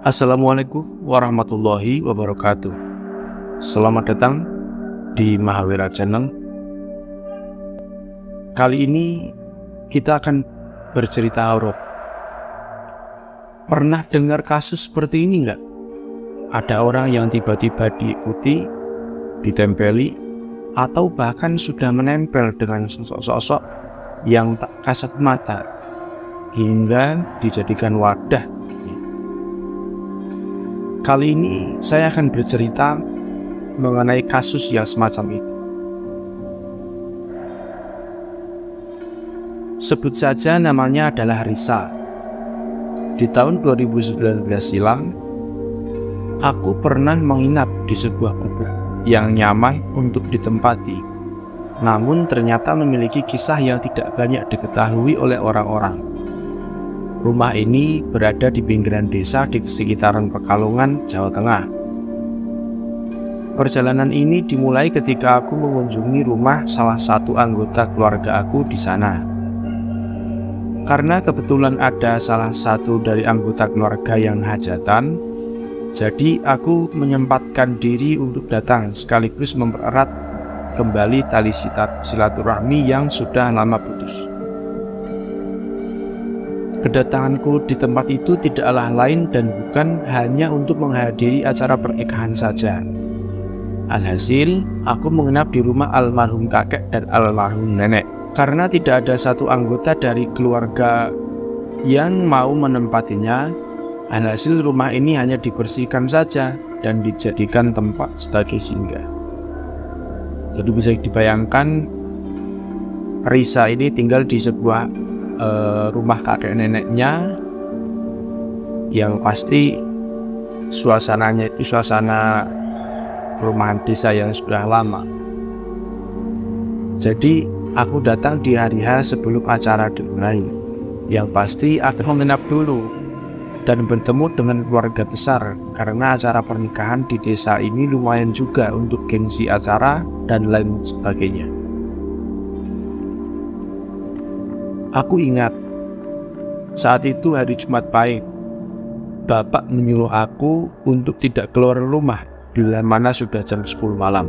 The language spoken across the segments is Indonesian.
Assalamualaikum warahmatullahi wabarakatuh. Selamat datang di Mahawira Channel. Kali ini kita akan bercerita horor. Pernah dengar kasus seperti ini nggak? Ada orang yang tiba-tiba diikuti, ditempeli, atau bahkan sudah menempel dengan sosok-sosok yang tak kasat mata hingga dijadikan wadah. Kali ini saya akan bercerita mengenai kasus yang semacam itu. Sebut saja namanya adalah Risa. Di tahun 2019 silam, aku pernah menginap di sebuah gubuk yang nyaman untuk ditempati. Namun ternyata memiliki kisah yang tidak banyak diketahui oleh orang-orang. Rumah ini berada di pinggiran desa di sekitaran Pekalongan, Jawa Tengah. Perjalanan ini dimulai ketika aku mengunjungi rumah salah satu anggota keluarga aku di sana. Karena kebetulan ada salah satu dari anggota keluarga yang hajatan, jadi aku menyempatkan diri untuk datang sekaligus mempererat kembali tali silaturahmi yang sudah lama putus. Kedatanganku di tempat itu tidaklah lain dan bukan hanya untuk menghadiri acara pernikahan saja. Alhasil, aku menginap di rumah almarhum kakek dan almarhum nenek. Karena tidak ada satu anggota dari keluarga yang mau menempatinya, alhasil rumah ini hanya dibersihkan saja dan dijadikan tempat sebagai singgah. Jadi bisa dibayangkan, Risa ini tinggal di sebuah rumah kakek neneknya yang pasti suasananya itu suasana perumahan desa yang sudah lama. Jadi aku datang di hari H sebelum acara dimulai. Yang pasti aku menginap dulu dan bertemu dengan keluarga besar karena acara pernikahan di desa ini lumayan juga untuk gengsi acara dan lain sebagainya. Aku ingat, saat itu hari Jumat Pahit. Bapak menyuruh aku untuk tidak keluar rumah bila mana sudah jam 10 malam.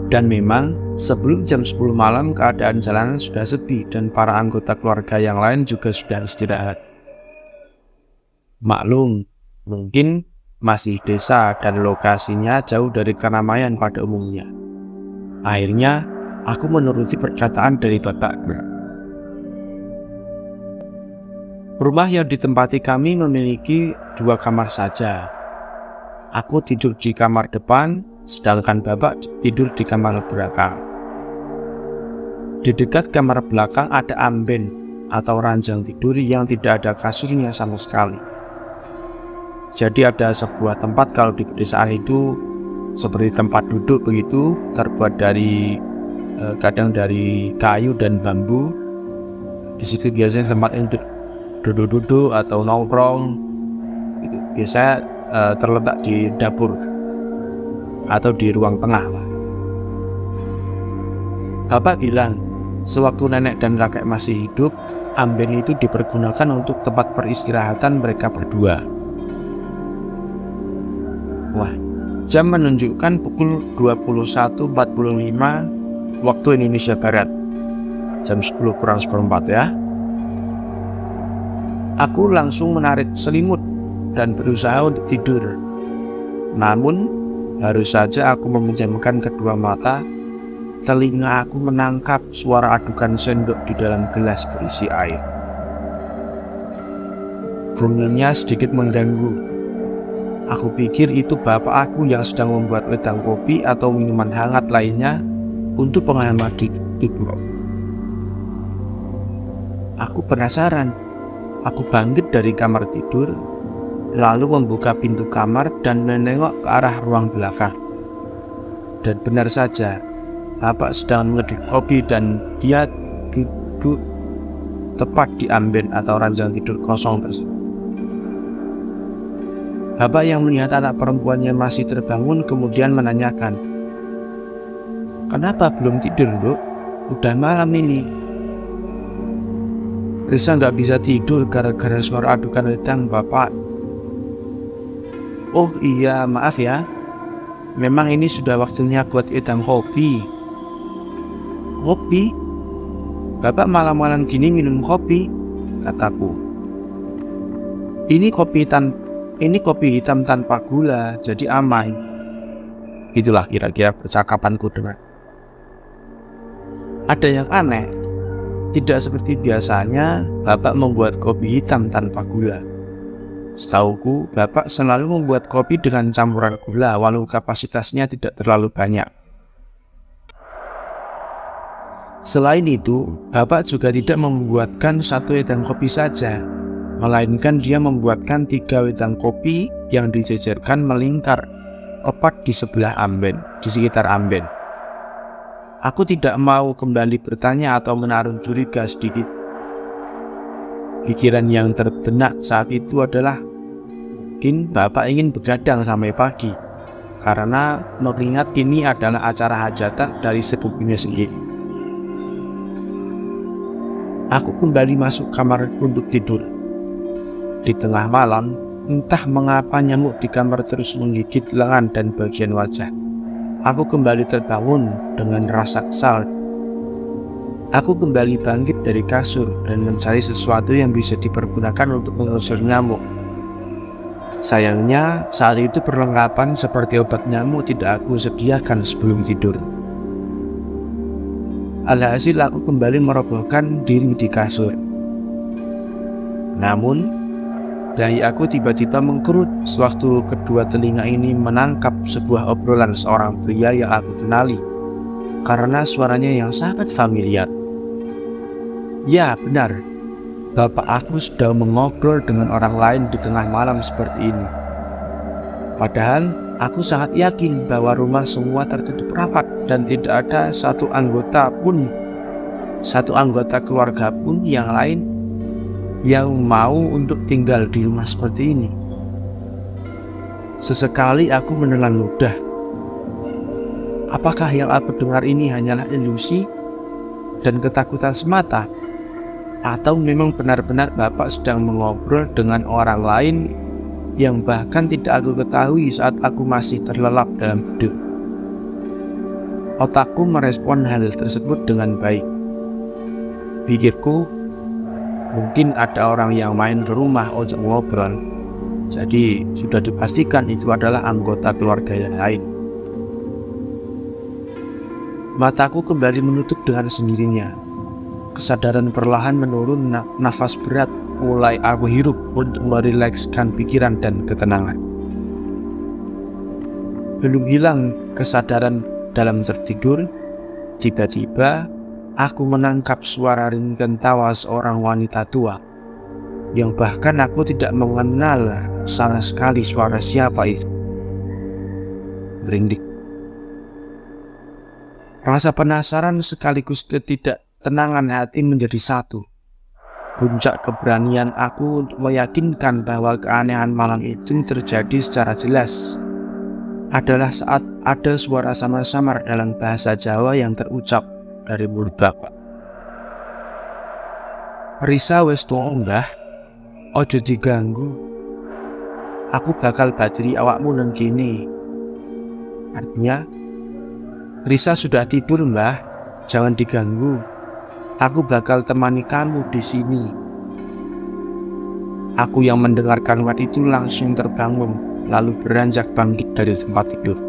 Dan memang sebelum jam 10 malam keadaan jalanan sudah sepi dan para anggota keluarga yang lain juga sudah istirahat. Maklum, mungkin masih desa dan lokasinya jauh dari keramaian pada umumnya. Akhirnya aku menuruti perkataan dari bapakku. Rumah yang ditempati kami memiliki 2 kamar saja. Aku tidur di kamar depan, sedangkan bapak tidur di kamar belakang. Di dekat kamar belakang ada amben atau ranjang tidur yang tidak ada kasurnya sama sekali. Jadi ada sebuah tempat kalau di pedesaan itu seperti tempat duduk begitu, terbuat dari kadang dari kayu dan bambu. Di situ biasanya tempat untuk duduk-duduk atau nongkrong. Itu biasanya terletak di dapur atau di ruang tengah lah. Bapak bilang, sewaktu nenek dan kakek masih hidup, amben itu dipergunakan untuk tempat peristirahatan mereka berdua. Wah, jam menunjukkan pukul 21.45 waktu Indonesia Barat, jam 10 kurang seperempat ya. Aku langsung menarik selimut dan berusaha untuk tidur. Namun baru saja aku memejamkan kedua mata, telinga aku menangkap suara adukan sendok di dalam gelas berisi air. Bunyinya sedikit mengganggu. Aku pikir itu bapak aku yang sedang membuat wedang kopi atau minuman hangat lainnya untuk penghangat tidur. Aku penasaran. Aku bangkit dari kamar tidur, lalu membuka pintu kamar dan menengok ke arah ruang belakang. Dan benar saja, bapak sedang mengeduh kopi dan dia duduk tepat di amben atau ranjang tidur kosong tersebut. Bapak yang melihat anak perempuannya masih terbangun kemudian menanyakan, "Kenapa belum tidur, Bu? Udah malam ini." Risa nggak bisa tidur gara-gara suara adukan wedang Bapak. Oh iya, maaf ya. Memang ini sudah waktunya buat wedang kopi. Kopi? Bapak malam-malam gini minum kopi? Kataku. Ini kopi hitam tanpa gula, jadi aman. Itulah kira-kira percakapanku dengan. Ada yang aneh. Tidak seperti biasanya, Bapak membuat kopi hitam tanpa gula. Setauku, Bapak selalu membuat kopi dengan campuran gula, walau kapasitasnya tidak terlalu banyak. Selain itu, Bapak juga tidak membuatkan satu wedang kopi saja, melainkan dia membuatkan 3 wedang kopi yang dijejerkan melingkar tepat di sebelah amben, di sekitar amben. Aku tidak mau kembali bertanya atau menaruh curiga sedikit. Pikiran yang terbenak saat itu adalah mungkin Bapak ingin begadang sampai pagi, karena mengingat ini adalah acara hajatan dari sepupunya sendiri. Aku kembali masuk kamar untuk tidur. Di tengah malam, entah mengapa nyamuk di kamar terus menggigit lengan dan bagian wajah. Aku kembali terbangun dengan rasa kesal. Aku kembali bangkit dari kasur dan mencari sesuatu yang bisa dipergunakan untuk mengusir nyamuk. Sayangnya, saat itu perlengkapan seperti obat nyamuk tidak aku sediakan sebelum tidur. Alhasil aku kembali merobohkan diri di kasur. Namun, dahi aku tiba-tiba mengkerut sewaktu kedua telinga ini menangkap sebuah obrolan seorang pria yang aku kenali, karena suaranya yang sangat familiar. Ya, benar. Bapak aku sudah mengobrol dengan orang lain di tengah malam seperti ini. Padahal, aku sangat yakin bahwa rumah semua tertutup rapat dan tidak ada satu anggota keluarga pun yang lain yang mau untuk tinggal di rumah seperti ini. Sesekali aku menelan ludah. Apakah yang aku dengar ini hanyalah ilusi dan ketakutan semata? Atau memang benar-benar Bapak sedang mengobrol dengan orang lain yang bahkan tidak aku ketahui saat aku masih terlelap dalam tidur? Otakku merespon hal tersebut dengan baik. Pikirku, mungkin ada orang yang main ke rumah untuk ngobrol, jadi sudah dipastikan itu adalah anggota keluarga yang lain. Mataku kembali menutup dengan sendirinya. Kesadaran perlahan menurun, nafas berat mulai aku hirup untuk merilekskan pikiran dan ketenangan. Belum hilang kesadaran dalam tertidur, tiba-tiba aku menangkap suara ringkih tawa seorang wanita tua, yang bahkan aku tidak mengenal sama sekali suara siapa itu. Merinding. Rasa penasaran sekaligus ketidaktenangan hati menjadi satu. Puncak keberanian aku untuk meyakinkan bahwa keanehan malam itu terjadi secara jelas adalah saat ada suara samar-samar dalam bahasa Jawa yang terucap dari mulut Bapak. Risa wis tuwa mbah, ojo diganggu. Aku bakal bajeri awakmu nang kene. Artinya, Risa sudah tidur mbah, jangan diganggu. Aku bakal temani kamu di sini. Aku yang mendengarkan kalimat itu langsung terbangun, lalu beranjak bangkit dari tempat tidur.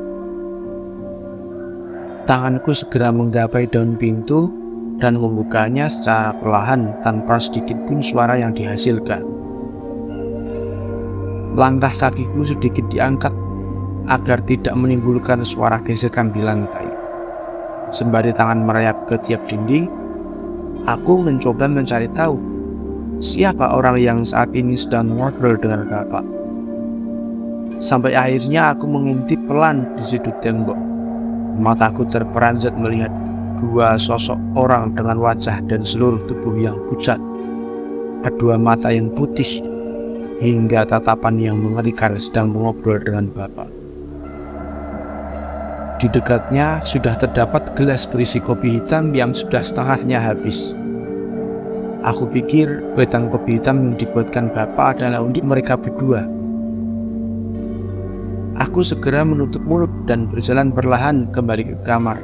Tanganku segera menggapai daun pintu dan membukanya secara perlahan tanpa sedikit pun suara yang dihasilkan. Langkah kakiku sedikit diangkat agar tidak menimbulkan suara gesekan di lantai. Sembari tangan merayap ke tiap dinding, aku mencoba mencari tahu siapa orang yang saat ini sedang ngobrol dengan Bapak. Sampai akhirnya aku mengintip pelan di sudut tembok. Mataku terperanjat melihat dua sosok orang dengan wajah dan seluruh tubuh yang pucat, kedua mata yang putih, hingga tatapan yang mengerikan sedang mengobrol dengan Bapak. Di dekatnya sudah terdapat gelas berisi kopi hitam yang sudah setengahnya habis. Aku pikir batang kopi hitam yang dibuatkan bapak adalah untuk mereka berdua. Aku segera menutup mulut dan berjalan perlahan kembali ke kamar.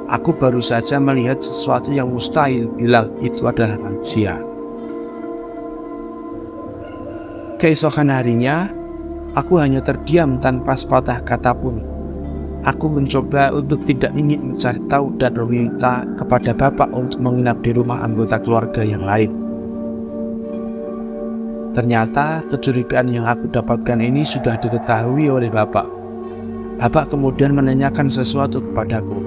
Aku baru saja melihat sesuatu yang mustahil bilang itu adalah manusia. Keesokan harinya, aku hanya terdiam tanpa sepatah kata pun. Aku mencoba untuk tidak ingin mencari tahu dan meminta kepada bapak untuk menginap di rumah anggota keluarga yang lain. Ternyata kecurigaan yang aku dapatkan ini sudah diketahui oleh bapak. Bapak kemudian menanyakan sesuatu kepadaku.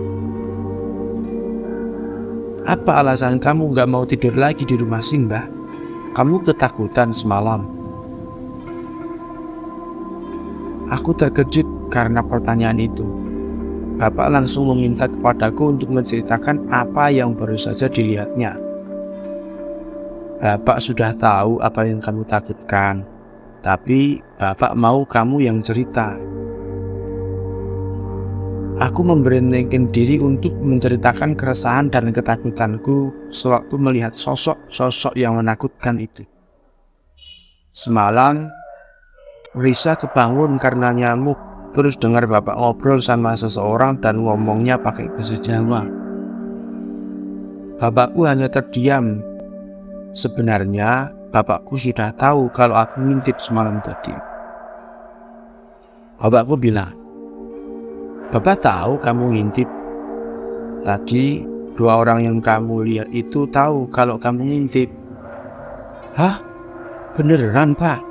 Apa alasan kamu gak mau tidur lagi di rumah Simbah? Kamu ketakutan semalam? Aku terkejut karena pertanyaan itu. Bapak langsung meminta kepadaku untuk menceritakan apa yang baru saja dilihatnya. Bapak sudah tahu apa yang kamu takutkan, tapi Bapak mau kamu yang cerita. Aku memberanikan diri untuk menceritakan keresahan dan ketakutanku sewaktu melihat sosok-sosok yang menakutkan itu. Semalam, Risa kebangun karena nyamuk. Terus dengar bapak ngobrol sama seseorang dan ngomongnya pakai bahasa Jawa. Bapakku hanya terdiam. Sebenarnya bapakku sudah tahu kalau aku ngintip semalam tadi. Bapakku bilang, "Bapak tahu kamu ngintip. Tadi 2 orang yang kamu lihat itu tahu kalau kamu ngintip." "Hah? Beneran, Pak?"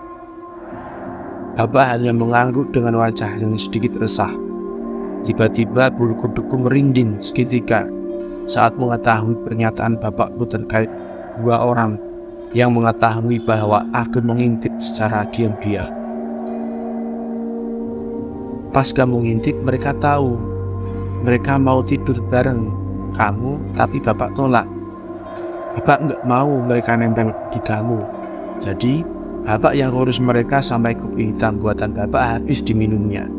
Bapak hanya mengangguk dengan wajah yang sedikit resah. Tiba-tiba bulu kuduku merinding seketika saat mengetahui pernyataan bapakku terkait 2 orang yang mengetahui bahwa aku mengintip secara diam-diam. Pas kamu ngintip, mereka tahu. Mereka mau tidur bareng kamu, tapi bapak tolak. Bapak nggak mau mereka nempel di kamu. Jadi bapak yang urus mereka sampai kopi hitam buatan bapak habis diminumnya.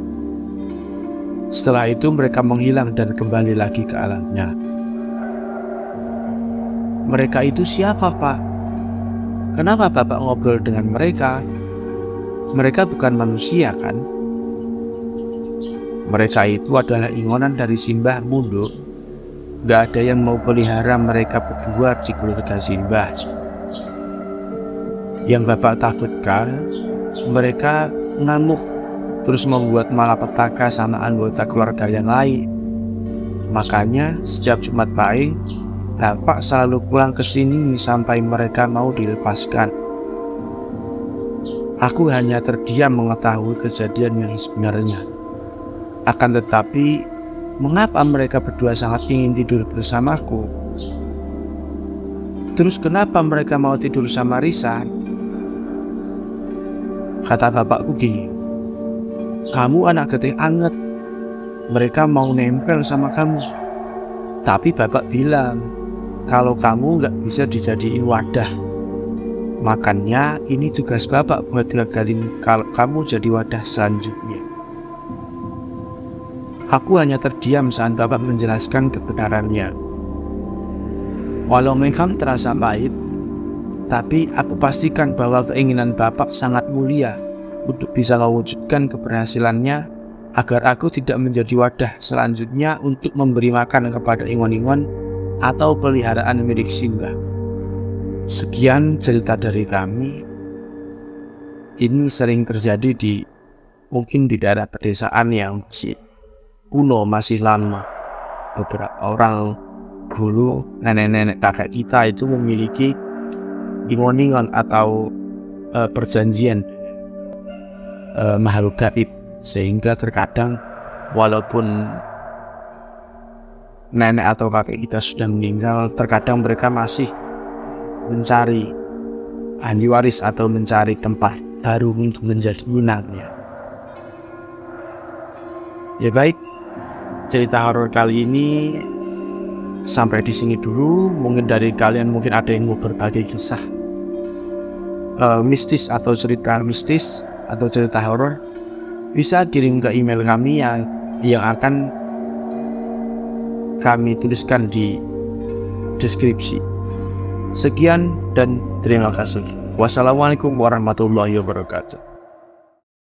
Setelah itu mereka menghilang dan kembali lagi ke alamnya. Mereka itu siapa, Pak? Kenapa bapak ngobrol dengan mereka? Mereka bukan manusia, kan? Mereka itu adalah ingonan dari Simbah Mundo. Gak ada yang mau pelihara mereka berdua di keluarga Simbah. Yang bapak takutkan, mereka ngamuk terus membuat malapetaka sama anggota keluarga yang lain. Makanya setiap Jumat Pahing, bapak selalu pulang ke sini sampai mereka mau dilepaskan. Aku hanya terdiam mengetahui kejadian yang sebenarnya. Akan tetapi, mengapa mereka berdua sangat ingin tidur bersamaku? Terus kenapa mereka mau tidur sama Risa? Kata bapakku gini, "Kamu anak getih anget, mereka mau nempel sama kamu." Tapi bapak bilang, kalau kamu nggak bisa dijadiin wadah. Makanya ini tugas bapak buat gagalin kalau kamu jadi wadah selanjutnya. Aku hanya terdiam saat bapak menjelaskan kebenarannya. Walau memang terasa pahit, tapi aku pastikan bahwa keinginan bapak sangat mulia untuk bisa mewujudkan keberhasilannya agar aku tidak menjadi wadah selanjutnya untuk memberi makan kepada ingon-ingon atau peliharaan milik Simbah. Sekian cerita dari kami. Ini sering terjadi mungkin di daerah pedesaan yang masih kuno, masih lama. Beberapa orang dulu, nenek-nenek kakek kita itu memiliki ingon-ingon atau perjanjian makhluk gaib, sehingga terkadang walaupun nenek atau kakek kita sudah meninggal, terkadang mereka masih mencari ahli waris atau mencari tempat baru untuk menjadi inangnya. Ya baik, cerita horor kali ini sampai di sini dulu. Mungkin dari kalian mungkin ada yang mau berbagi kisah mistis atau cerita mistis atau cerita horor, bisa kirim ke email kami yang akan kami tuliskan di deskripsi. Sekian dan terima kasih. Wassalamualaikum warahmatullahi wabarakatuh.